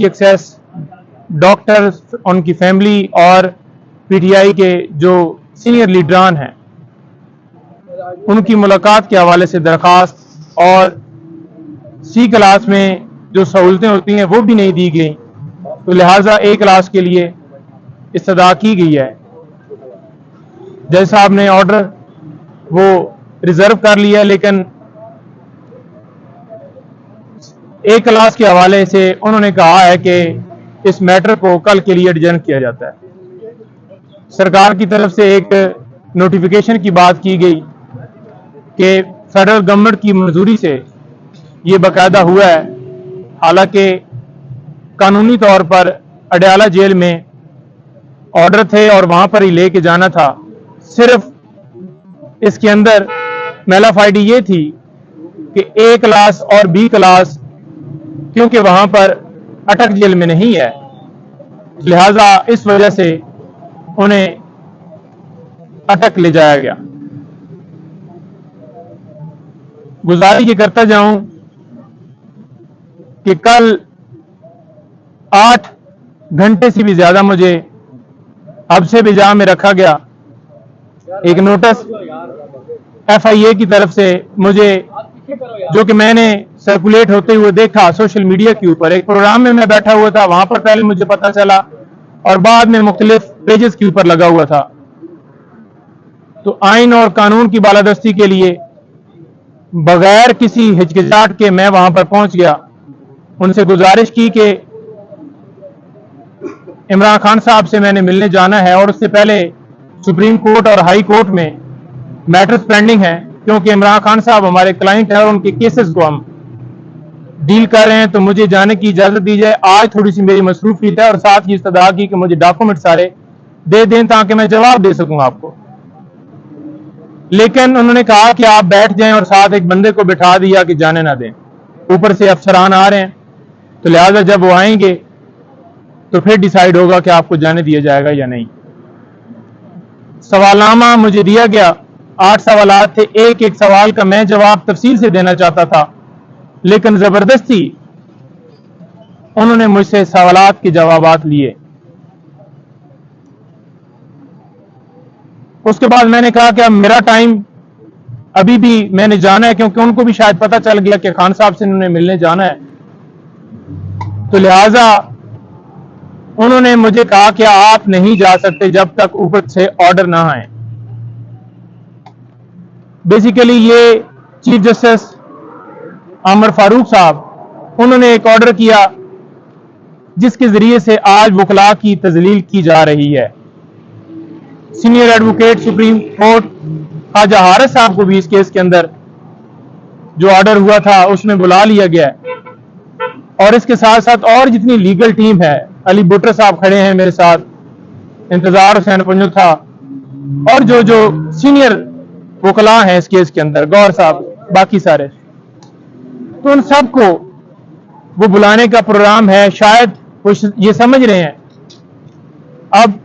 की access, doctor, उनकी family और पीटीआई के जो सीनियर लीडरान हैं उनकी मुलाकात के हवाले से दरखास्त और सी क्लास में जो सहूलतें होती हैं वो भी नहीं दी गई, तो लिहाजा ए क्लास के लिए इस्तदा की गई है। जज साहब ने ऑर्डर वो रिजर्व कर लिया, लेकिन ए क्लास के हवाले से उन्होंने कहा है कि इस मैटर को कल के लिए एडजर्न किया जाता है। सरकार की तरफ से एक नोटिफिकेशन की बात की गई कि फेडरल गवर्नमेंट की मंजूरी से ये बाकायदा हुआ है, हालांकि कानूनी तौर पर अडयाला जेल में ऑर्डर थे और वहां पर ही लेके जाना था। सिर्फ इसके अंदर मेलाफाइडी ये थी कि ए क्लास और बी क्लास क्योंकि वहां पर अटक जेल में नहीं है, लिहाजा इस वजह से उन्हें अटक ले जाया गया। गुजारिश ये करता जाऊं कि कल 8 घंटे से भी ज्यादा मुझे हब्से बिजा में रखा गया। एक नोटिस एफआईए की तरफ से मुझे, जो कि मैंने सर्कुलेट होते हुए देखा सोशल मीडिया के ऊपर, एक प्रोग्राम में मैं बैठा हुआ था, वहां पर पहले मुझे पता चला और बाद में मुख्तलिफ पेजेस के ऊपर लगा हुआ था। तो आइन और कानून की बालादस्ती के लिए बगैर किसी हिचकिचाहट के मैं वहां पर पहुंच गया। उनसे गुजारिश की कि इमरान खान साहब से मैंने मिलने जाना है और उससे पहले सुप्रीम कोर्ट और हाई कोर्ट में मैटर्स पेंडिंग है, क्योंकि इमरान खान साहब हमारे क्लाइंट हैं और उनके केसेस को हम डील कर रहे हैं, तो मुझे जाने की इजाजत दी जाए। आज थोड़ी सी मेरी मसरूफियत है और साथ ही इस्तदा की कि मुझे डॉक्यूमेंट सारे दे दें ताकि मैं जवाब दे सकूं आपको। लेकिन उन्होंने कहा कि आप बैठ जाएं और साथ एक बंदे को बिठा दिया कि जाने ना दें। ऊपर से अफसरान आ रहे हैं, तो लिहाजा जब वो आएंगे तो फिर डिसाइड होगा कि आपको जाने दिया जाएगा या नहीं। सवालनामा मुझे दिया गया, 8 सवालात थे। एक एक सवाल का मैं जवाब तफसील से देना चाहता था, लेकिन जबरदस्ती उन्होंने मुझसे सवालात के जवाबात लिए। उसके बाद मैंने कहा कि अब मेरा टाइम, अभी भी मैंने जाना है, क्योंकि उनको भी शायद पता चल गया कि खान साहब से उन्होंने मिलने जाना है, तो लिहाजा उन्होंने मुझे कहा कि आप नहीं जा सकते जब तक ऊपर से ऑर्डर ना आए। बेसिकली ये चीफ जस्टिस आमर फारूक साहब, उन्होंने एक ऑर्डर किया जिसके जरिए से आज वकला की तजलील की जा रही है। Senior advocate Supreme Court Khawaja Haris साहब को भी इस केस के अंदर जो ऑर्डर हुआ था उसमें बुला लिया गया है, और इसके साथ साथ और जितनी लीगल टीम है, अली बुटर साहब खड़े हैं मेरे साथ, इंतजार हुसैन पंजुथा, और जो जो सीनियर वकला हैं इस केस के अंदर, गौर साहब, बाकी सारे, तो उन सबको वो बुलाने का प्रोग्राम है। शायद वो ये समझ रहे हैं अब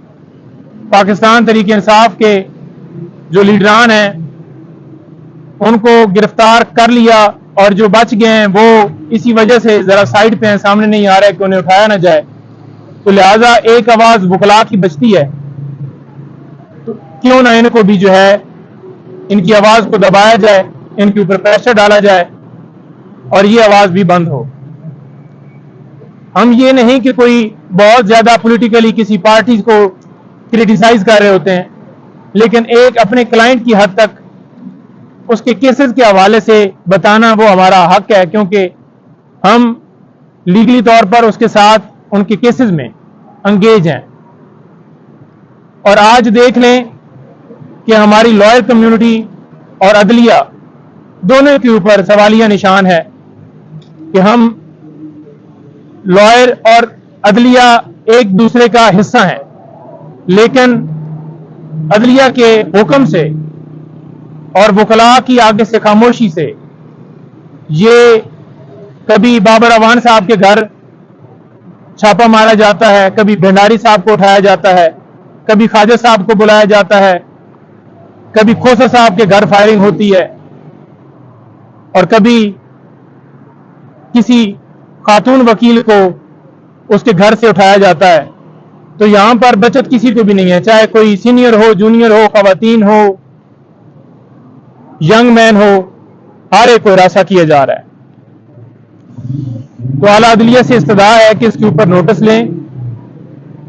पाकिस्तान तहरीक इंसाफ के जो लीडरान हैं उनको गिरफ्तार कर लिया और जो बच गए हैं वो इसी वजह से जरा साइड पे हैं, सामने नहीं आ रहा है कि उन्हें उठाया ना जाए, तो लिहाजा एक आवाज वकला की बचती है, तो क्यों ना इनको भी जो है इनकी आवाज को दबाया जाए, इनके ऊपर प्रेशर डाला जाए और ये आवाज भी बंद हो। हम ये नहीं कि कोई बहुत ज्यादा पॉलिटिकली किसी पार्टी को क्रिटिसाइज कर रहे होते हैं, लेकिन एक अपने क्लाइंट की हद तक उसके केसेस के हवाले से बताना वो हमारा हक है, क्योंकि हम लीगली तौर पर उसके साथ उनके केसेस में अंगेज हैं। और आज देख लें कि हमारी लॉयर कम्युनिटी और अदलिया दोनों के ऊपर सवालिया निशान है कि हम लॉयर और अदलिया एक दूसरे का हिस्सा हैं, लेकिन अदलिया के हुक्म से और वकला की आगे से खामोशी से ये कभी बाबर अवान साहब के घर छापा मारा जाता है, कभी भंडारी साहब को उठाया जाता है, कभी ख्वाजा साहब को बुलाया जाता है, कभी खोसा साहब के घर फायरिंग होती है, और कभी किसी खातून वकील को उसके घर से उठाया जाता है। तो यहां पर बचत किसी को भी नहीं है, चाहे कोई सीनियर हो, जूनियर हो, खवातीन हो, यंग मैन हो, हर एक को हिरासा किया जा रहा है। तो आला अदलिया से इस्तदा है कि इसके ऊपर नोटिस लें।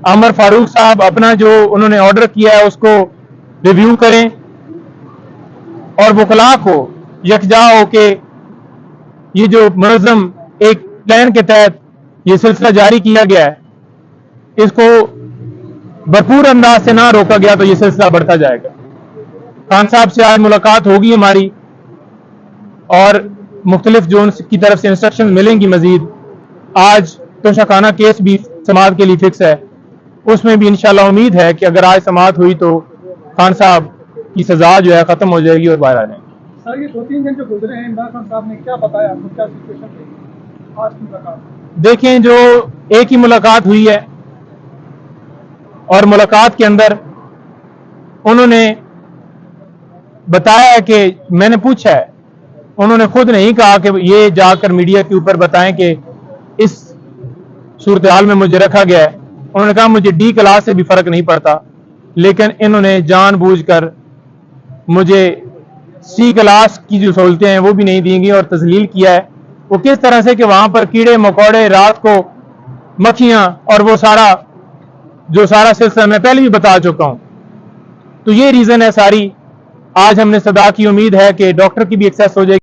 अमर फारूक साहब अपना जो उन्होंने ऑर्डर किया है उसको रिव्यू करें और वकला को यकजा हो के ये जो मुनज़्ज़म एक प्लान के तहत ये सिलसिला जारी किया गया है, इसको भरपूर अंदाज से ना रोका गया तो ये सिलसिला बढ़ता जाएगा। खान साहब से आज मुलाकात होगी हमारी और मुख्तलिफ जोन की तरफ से इंस्ट्रक्शन मिलेंगी मजीद। आज तोशाखाना केस भी समाअत के लिए फिक्स है, उसमें भी इंशाल्लाह उम्मीद है कि अगर आज समाअत हुई तो खान साहब की सजा जो है खत्म हो जाएगी और बाहर आ जाएंगे। सर, ये 2-3 दिन जो गुजरे हैं, इमरान खान साहब ने क्या बताया आपको, क्या सिचुएशन रही आज की मुलाकात? देखें, जो एक ही मुलाकात हुई है और मुलाकात के अंदर उन्होंने बताया कि मैंने पूछा है, उन्होंने खुद नहीं कहा कि ये जाकर मीडिया के ऊपर बताएं कि इस सूरत हाल में मुझे रखा गया है। उन्होंने कहा मुझे डी क्लास से भी फर्क नहीं पड़ता, लेकिन इन्होंने जानबूझकर मुझे सी क्लास की जो सहूलतें हैं वो भी नहीं दी गई और तजलील किया है। वो किस तरह से कि वहां पर कीड़े मकोड़े, रात को मक्खियां और वो सारा सिलसिला मैं पहले भी बता चुका हूं। तो ये रीजन है सारी। आज हमने सदा की उम्मीद है कि डॉक्टर की भी एक्सेस हो जाएगी।